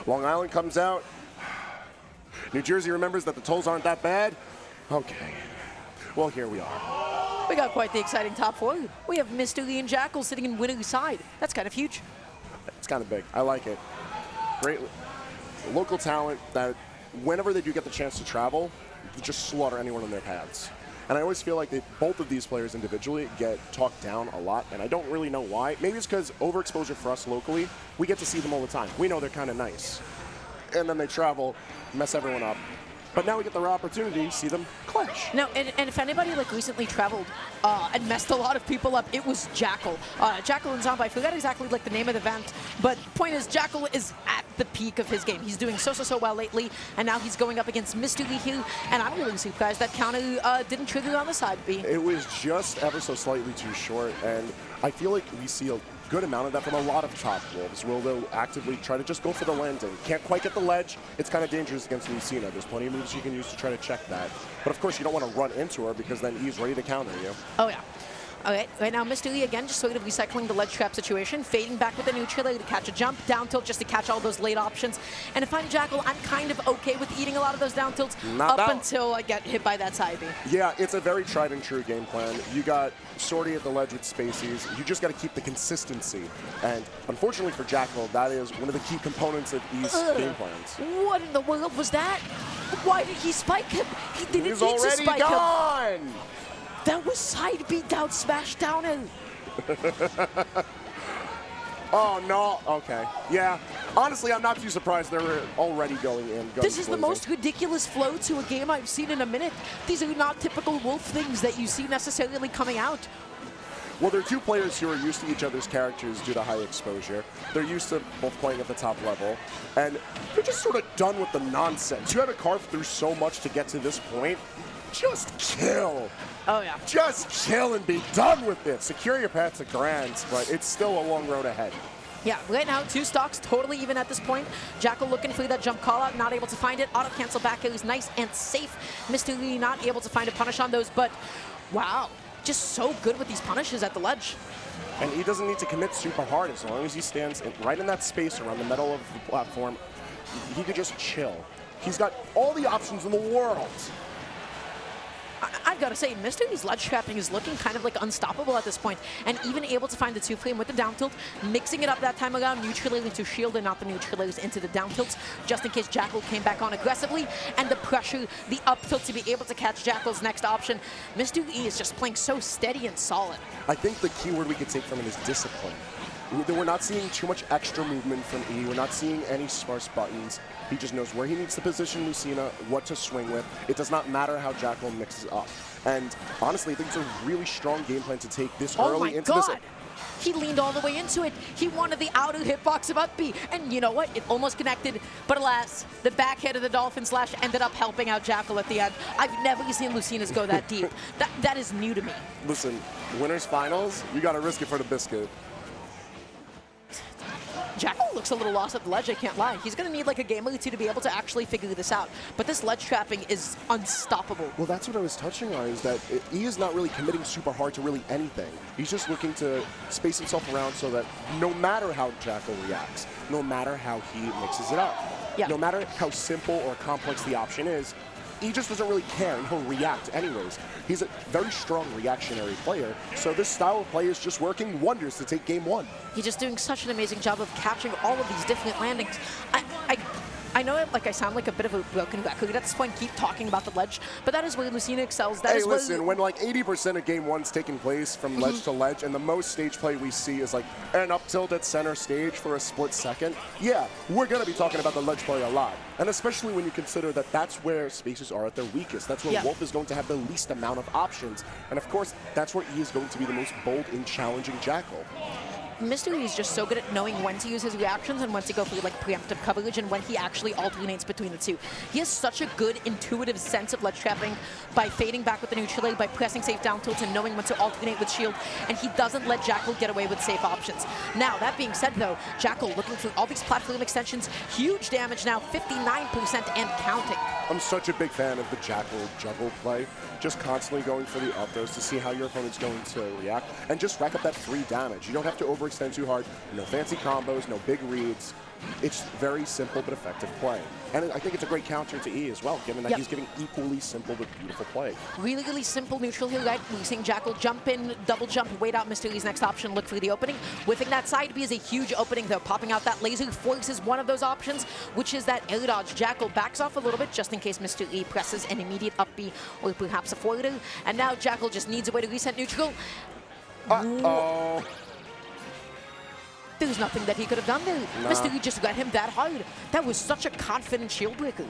Long Island comes out. New Jersey remembers that the tolls aren't that bad. Okay. Well, here we are. We got quite the exciting top four. We have Mr. Lee and Jakal sitting in winner's side. That's kind of huge. It's kind of big. I like it. Great local talent that whenever they do get the chance to travel, they just slaughter anyone in their paths. And I always feel like both of these players individually get talked down a lot, and I don't really know why. Maybe it's because overexposure for us locally, we get to see them all the time. We know they're kind of nice. And then they travel, mess everyone up. But now we get the opportunity to see them clash. No, and if anybody like recently traveled and messed a lot of people up, it was Jakal. Jakal and Zombie, I forgot exactly like the name of the event, but point is Jakal is at the peak of his game. He's doing so well lately, and now he's going up against Mr. Lee here, and I'm really surprised that counter didn't trigger on the side B. It was just ever so slightly too short, and I feel like we see a good amount of that from a lot of top wolves, where they'll actively try to just go for the landing. Can't quite get the ledge. It's kind of dangerous against Lucina. There's plenty of moves you can use to try to check that. But of course, you don't want to run into her because then he's ready to counter you. Oh, yeah. Okay, right now, Mr. Lee again just sort of recycling the ledge trap situation, fading back with the neutral to catch a jump, down tilt just to catch all those late options. And if I'm Jakal, I'm kind of okay with eating a lot of those down tilts until I get hit by that side B. Yeah, it's a very tried and true game plan. You got Sortie at the ledge with spacies. You just got to keep the consistency. And unfortunately for Jakal, that is one of the key components of E's game plans. What in the world was that? Why did he spike him? He didn't need to spike him. He's already gone! That was side B down smash down in. Oh, no. Okay. Yeah. Honestly, I'm not too surprised they're already going in. This is the most ridiculous flow to a game I've seen in a minute. These are not typical Wolf things that you see necessarily coming out. Well, they're two players who are used to each other's characters due to high exposure. They're used to both playing at the top level. And they're just sort of done with the nonsense. You had to carve through so much to get to this point. Just kill. Oh, yeah. Just kill and be done with it. Secure your path to grands, but it's still a long road ahead. Yeah, right now, two stocks totally even at this point. Jakal looking for that jump call out, not able to find it. Auto cancel back is nice and safe. Mr. Lee not able to find a punish on those, but wow, just so good with these punishes at the ledge. And he doesn't need to commit super hard as long as he stands right in that space around the middle of the platform. He could just chill. He's got all the options in the world. I've got to say, Mr. Lee's ledge trapping is looking kind of like unstoppable at this point, and even able to find the two frame with the down tilt, mixing it up that time around, neutralizing to shield and not the neutralizers into the down tilts, just in case Jakal came back on aggressively, and the pressure, the up tilt to be able to catch Jakal's next option. Mr. Lee is just playing so steady and solid. I think the key word we could take from him is discipline. We're not seeing too much extra movement from E. We're not seeing any sparse buttons. He just knows where he needs to position Lucina, what to swing with. It does not matter how Jakal mixes up. And honestly, I think it's a really strong game plan to take this early into this. He leaned all the way into it. He wanted the outer hitbox of up B. And you know what? It almost connected. But alas, the back hit of the Dolphin Slash ended up helping out Jakal at the end. I've never seen Lucina's go that deep. That is new to me. Listen, winners finals, you got to risk it for the biscuit. Jakal looks a little lost at the ledge, I can't lie. He's going to need like a game or two to be able to actually figure this out. But this ledge trapping is unstoppable. Well, that's what I was touching on, is that he is not really committing super hard to really anything. He's just looking to space himself around so that no matter how Jakal reacts, no matter how he mixes it up, no matter how simple or complex the option is, he just doesn't really care, and he'll react anyways. He's a very strong reactionary player, so this style of play is just working wonders to take game one. He's just doing such an amazing job of capturing all of these different landings. I know like I sound like a bit of a broken record at this point, keep talking about the ledge, but that is where Lucina excels. That is listen, when like 80% of game one's taking place from ledge to ledge, and the most stage play we see is like an up tilt at center stage for a split second, yeah, we're going to be talking about the ledge play a lot. And especially when you consider that that's where spaces are at their weakest. That's where Wolf is going to have the least amount of options. And of course, that's where E is going to be the most bold in challenging Jakal. Mr. Lee is just so good at knowing when to use his reactions and when to go for like preemptive coverage and when he actually alternates between the two. He has such a good intuitive sense of ledge trapping by fading back with the neutral leg, by pressing safe down tilt and knowing when to alternate with shield, and he doesn't let Jakal get away with safe options. Now, that being said though, Jakal looking through all these platform extensions, huge damage now, 59% and counting. I'm such a big fan of the Jakal juggle play, just constantly going for the up throws to see how your opponent's going to react, and just rack up that free damage. You don't have to over overextend too hard, no fancy combos, no big reads. It's very simple but effective play. And I think it's a great counter to E as well, given that he's giving equally simple but beautiful play. Really, really simple neutral here, right? We're seeing Jakal jump in, double jump, wait out Mr. Lee's next option, look for the opening. Whiffing that side B is a huge opening, though. Popping out that laser forces one of those options, which is that air dodge. Jakal backs off a little bit just in case Mr. Lee presses an immediate up B or perhaps a forwarder. And now Jakal just needs a way to reset neutral. Uh-oh. There's nothing that he could have done there. Nah. Mr. Lee just got him that hard. That was such a confident shield breaker.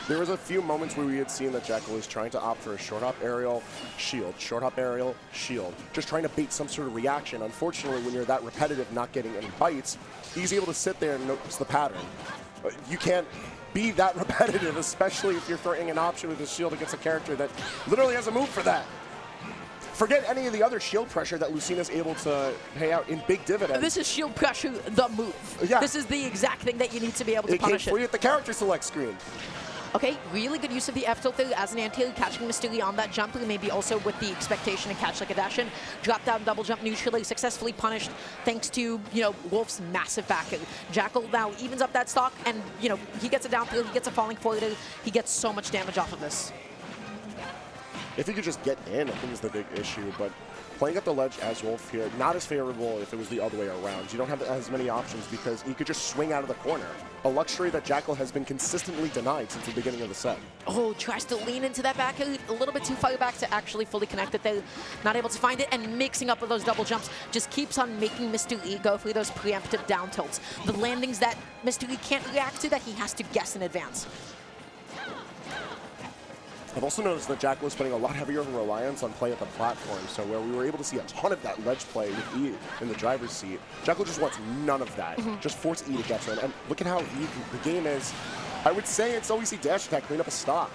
There was a few moments where we had seen that Jakal was trying to opt for a short hop aerial, shield, short hop aerial, shield, just trying to bait some sort of reaction. Unfortunately, when you're that repetitive, not getting any bites, he's able to sit there and notice the pattern. You can't be that repetitive, especially if you're throwing an option with a shield against a character that literally has a move for that. Forget any of the other shield pressure that Lucina's able to pay out in big dividends. This is shield pressure, the move. Yeah. This is the exact thing that you need to be able to punish It came free at the character select screen. Okay, really good use of the F tilt there as an anti-air, catching Mr. Lee on that jumper, maybe also with the expectation to catch like a dash in. Drop down, double jump neutrally, successfully punished thanks to, Wolf's massive back air. Jakal now evens up that stock and, he gets a down throw, he gets a falling forward, he gets so much damage off of this. If he could just get in, I think is the big issue, but playing at the ledge as Wolf here, not as favorable if it was the other way around. You don't have as many options because he could just swing out of the corner, a luxury that Jakal has been consistently denied since the beginning of the set. Oh, tries to lean into that back air, a little bit too far back to actually fully connect it there. Not able to find it, and mixing up with those double jumps just keeps on making Mr. Lee go for those preemptive down tilts. The landings that Mr. Lee can't react to that he has to guess in advance. I've also noticed that Jakal is putting a lot heavier reliance on play at the platform, so where we were able to see a ton of that ledge play with E in the driver's seat, Jakal just wants none of that. Just force E to get to him. And look at how the game is. I would say it's always a dash attack, clean up a stock.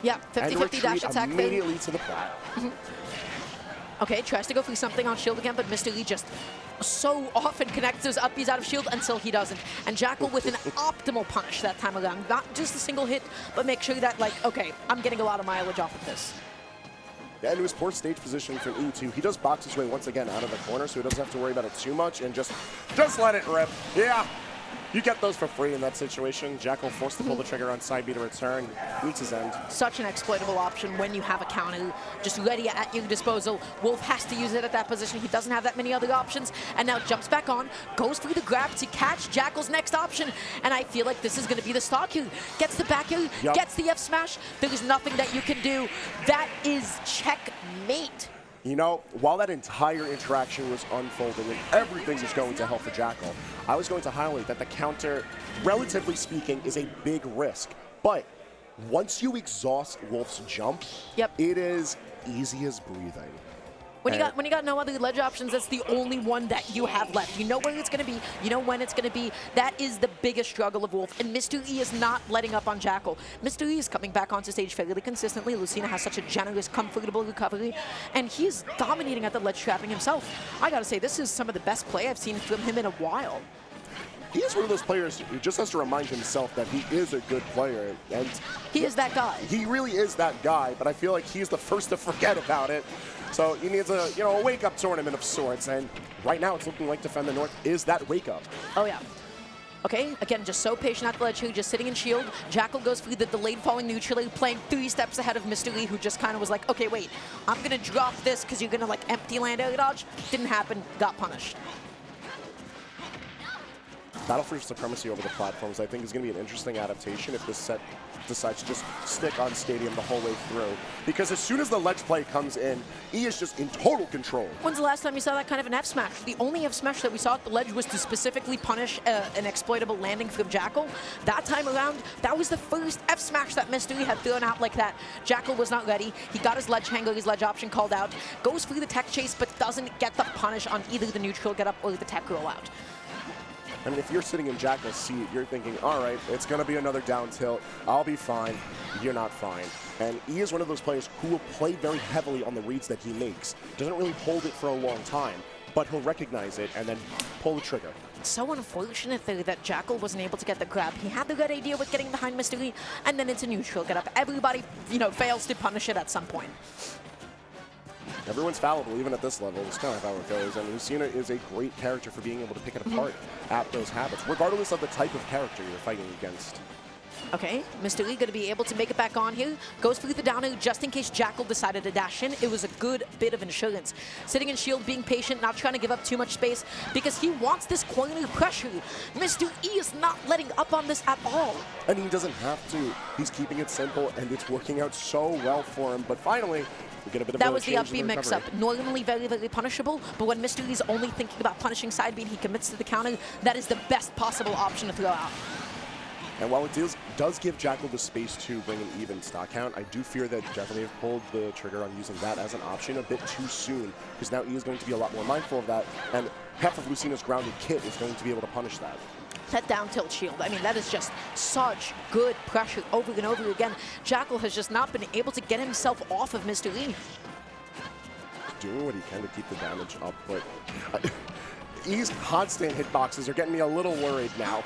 Yeah, 50-50 dash attack. Immediately to the plat. Okay, tries to go for something on shield again, but Mr. Lee just so often connects those upbeats out of shield until he doesn't. And Jakal with an optimal punish that time around. Not just a single hit, but make sure that, okay, I'm getting a lot of mileage off of this. Yeah, and it was poor stage position from E2. He does box his way once again out of the corner, so he doesn't have to worry about it too much, and just let it rip. Yeah. You get those for free in that situation. Jakal forced to pull the trigger on side B to return. Meets his end. Such an exploitable option when you have a counter just ready at your disposal. Wolf has to use it at that position. He doesn't have that many other options. And now jumps back on, goes for the grab to catch Jakal's next option. And I feel like this is going to be the stock here. Gets the back here, gets the F smash. There is nothing that you can do. That is checkmate. While that entire interaction was unfolding and everything was going to hell for Jakal, I was going to highlight that the counter, relatively speaking, is a big risk. But once you exhaust Wolf's jump, it is easy as breathing. When you got no other ledge options, that's the only one that you have left. You know where it's going to be. You know when it's going to be. That is the biggest struggle of Wolf. And Mr. E is not letting up on Jakal. Mr. E is coming back onto stage fairly consistently. Lucina has such a generous, comfortable recovery. And he's dominating at the ledge trapping himself. I got to say, this is some of the best play I've seen from him in a while. He is one of those players who just has to remind himself that he is a good player. And he is that guy. He really is that guy, but I feel like he's the first to forget about it. So he needs a wake-up tournament of sorts, and right now it's looking like Defend the North is that wake-up. Oh, yeah. Okay, again, just so patient at the ledge here, just sitting in shield. Jakal goes for the delayed falling neutrally, playing 3 steps ahead of Mr. Lee, who just kind of was like, okay, wait, I'm going to drop this because you're going to, empty land air dodge. Didn't happen, got punished. Battle for Supremacy over the platforms, I think, is going to be an interesting adaptation if this set decides to just stick on Stadium the whole way through. Because as soon as the ledge play comes in, E is just in total control. When's the last time you saw that kind of an F smash? The only F smash that we saw at the ledge was to specifically punish an exploitable landing from Jakal. That time around, that was the first F smash that Mr. Lee had thrown out like that. Jakal was not ready. He got his ledge handle, his ledge option called out, goes for the tech chase, but doesn't get the punish on either the neutral get up or the tech roll out. I mean, if you're sitting in Jakal's seat, you're thinking, all right, it's going to be another down tilt. I'll be fine. You're not fine. And he is one of those players who will play very heavily on the reads that he makes. Doesn't really hold it for a long time, but he'll recognize it and then pull the trigger. So unfortunate, though, that Jakal wasn't able to get the grab. He had the good idea with getting behind Mr. Lee, and then it's a neutral get up. Everybody, fails to punish it at some point. Everyone's fallible, even at this level. It's kind of how it goes. And Lucina is a great character for being able to pick it apart at those habits, regardless of the type of character you're fighting against. Okay, Mr. Lee going to be able to make it back on here. Goes through the down air just in case Jakal decided to dash in. It was a good bit of insurance. Sitting in shield, being patient, not trying to give up too much space because he wants this corner pressure. Mr. E is not letting up on this at all. And he doesn't have to. He's keeping it simple, and it's working out so well for him. But finally, we get a bit of that a was the change up in B mix-up. Normally very, very punishable, but when Mr. Lee's only thinking about punishing side B and he commits to the counter, that is the best possible option to throw out. And while it does give Jakal the space to bring an even stock count, I do fear that definitely have pulled the trigger on using that as an option a bit too soon, because now E is going to be a lot more mindful of that, and half of Lucina's grounded kit is going to be able to punish that. That down tilt shield, I mean, that is just such good pressure over and over again. Jakal has just not been able to get himself off of Mr. Lee. Doing what he can to keep the damage up, but E's constant hitboxes are getting me a little worried now.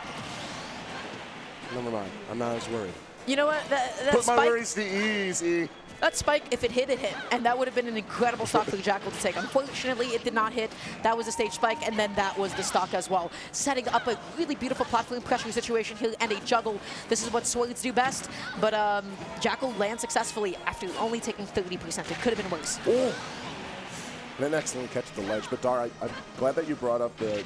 Never mind. I'm not as worried. You know what? That Put spike, my worries to ease, E. that spike, if it hit, it hit. And that would have been an incredible stock for Jakal to take. Unfortunately, it did not hit. That was a stage spike, and then that was the stock as well. Setting up a really beautiful platform pressure situation here and a juggle. This is what swords do best. But Jakal lands successfully after only taking 30%. It could have been worse. Oh. And an excellent catch at the ledge. But Dar, I'm glad that you brought up the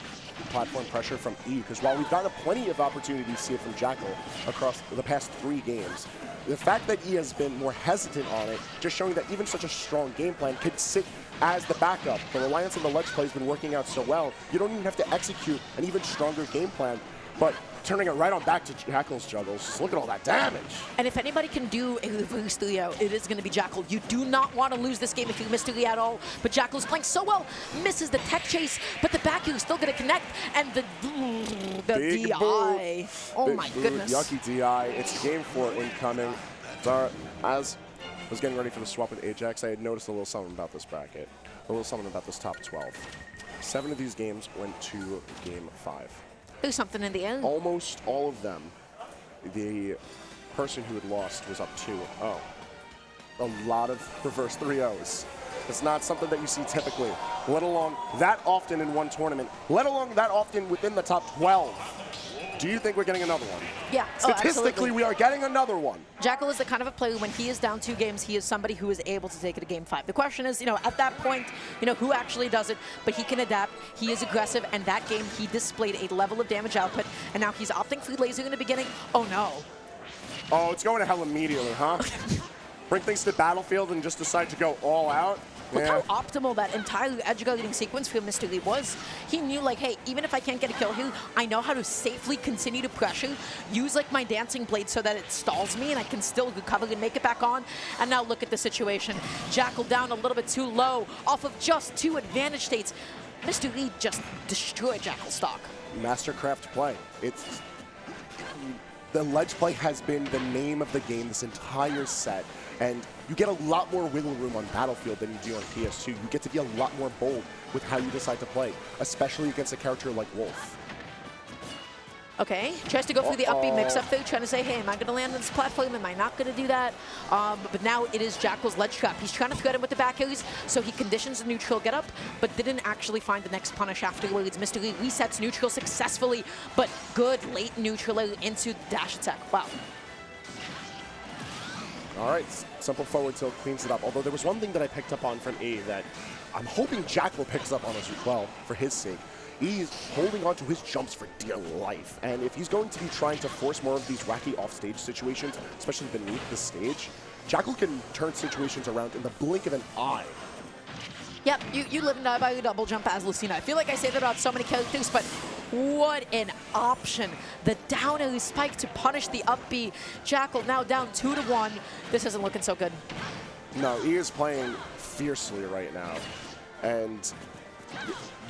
platform pressure from E, because while we've gotten plenty of opportunities to see it from Jakal across the past 3 games, the fact that E has been more hesitant on it, just showing that even such a strong game plan could sit as the backup. The reliance on the ledge play has been working out so well, you don't even have to execute an even stronger game plan, but turning it right on back to Jakal's juggles. Just look at all that damage. And if anybody can do a reverse 3-0, it is going to be Jakal. You do not want to lose this game if you miss 3 at all, but Jakal's playing so well, misses the tech chase, but the back heel is still going to connect, and the Big DI. boot. Oh Big my boot. goodness. Yucky DI. It's game 4 incoming. Dara, as I was getting ready for the swap with Ajax, I had noticed a little something about this bracket, a little something about this top 12. 7 of these games went to game 5. There's something in the air. Almost all of them, the person who had lost was up 2-0. A lot of reverse 3-0s. It's not something that you see typically, let alone that often in one tournament, let alone that often within the top 12. Do you think we're getting another one? Yeah. Statistically, we are getting another one. Jakal is the kind of a player, when he is down 2 games, he is somebody who is able to take it to game 5. The question is, at that point, who actually does it, but he can adapt, he is aggressive, and that game he displayed a level of damage output, and now he's opting for laser in the beginning. Oh no. Oh, it's going to hell immediately, huh? Bring things to the battlefield and just decide to go all out? Look how optimal that entire edge-guarding sequence for Mr. Lee was. He knew, hey, even if I can't get a kill here, I know how to safely continue to pressure, use, my dancing blade so that it stalls me and I can still recover and make it back on. And now look at the situation. Jakal down a little bit too low off of just 2 advantage states. Mr. Lee just destroyed Jakal's stock. Mastercraft play. The ledge play has been the name of the game this entire set, and you get a lot more wiggle room on Battlefield than you do on PS2. You get to be a lot more bold with how you decide to play, especially against a character like Wolf. Okay, tries to go through the up B mix-up there, trying to say, hey, am I going to land on this platform? Am I not going to do that? But now it is Jakal's ledge trap. He's trying to thread him with the back areas, so he conditions the neutral get up, but didn't actually find the next punish afterwards. Mr. Lee resets neutral successfully, but good late neutral into the dash attack. Wow. All right, simple forward tilt cleans it up. Although there was one thing that I picked up on from E that I'm hoping Jakal picks up on as well, for his sake. He's holding on to his jumps for dear life. And if he's going to be trying to force more of these wacky offstage situations, especially beneath the stage, Jakal can turn situations around in the blink of an eye. Yep, you live and die by your double jump as Lucina. I feel like I say that about so many characters, but what an option. The down air spike to punish the up B. Jakal now down 2-1. This isn't looking so good. No, E is playing fiercely right now. And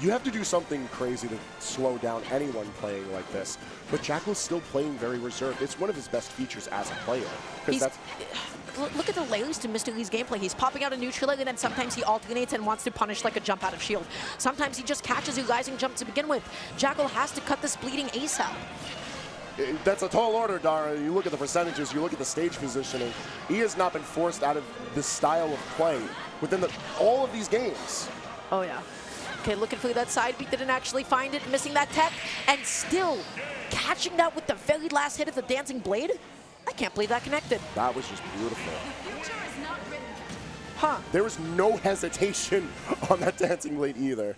you have to do something crazy to slow down anyone playing like this. But Jakal's still playing very reserved. It's one of his best features as a player. Look at the layers to Mr. Lee's gameplay. He's popping out a neutral and then sometimes he alternates and wants to punish a jump out of shield. Sometimes he just catches a rising jump to begin with. Jakal has to cut this bleeding ASAP. That's a tall order, Dara. You look at the percentages, you look at the stage positioning. He has not been forced out of this style of play within all of these games. Oh, yeah. Okay, looking for that side beat, didn't actually find it, missing that tech, and still catching that with the very last hit of the Dancing Blade? I can't believe that connected. That was just beautiful. Huh. There was no hesitation on that Dancing Blade either.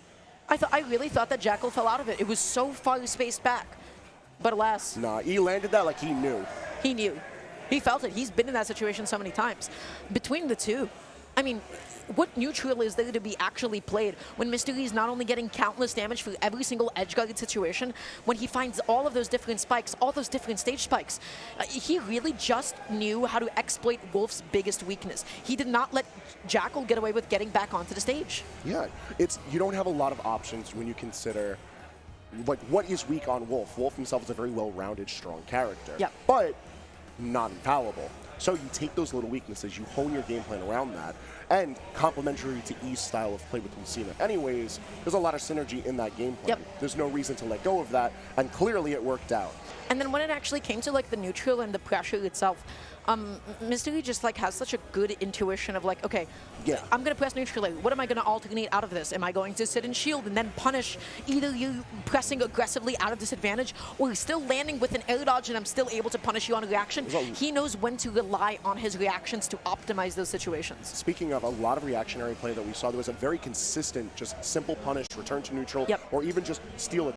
I really thought that Jakal fell out of it. It was so far spaced back. But alas. Nah, he landed that like he knew. He knew. He felt it. He's been in that situation so many times. Between the two, I mean, what neutral is there to be actually played when Mystery is not only getting countless damage for every single edge-guarded situation, when he finds all of those different spikes, all those different stage spikes? He really just knew how to exploit Wolf's biggest weakness. He did not let Jakal get away with getting back onto the stage. Yeah, you don't have a lot of options when you consider like what is weak on Wolf. Wolf himself is a very well-rounded, strong character, but not infallible. So you take those little weaknesses, you hone your game plan around that, and complementary to E's style of play with Lucina. Anyways, there's a lot of synergy in that game plan. There's no reason to let go of that, and clearly it worked out. And then when it actually came to like the neutral and the pressure itself, Mystery just like has such a good intuition of like, okay, I'm gonna press neutral. What am I gonna alternate out of this? Am I going to sit and shield and then punish either you pressing aggressively out of disadvantage or still landing with an air dodge and I'm still able to punish you on a reaction? He knows when to rely on his reactions to optimize those situations. Speaking of a lot of reactionary play that we saw, there was a very consistent, just simple punish, return to neutral, or even just steal a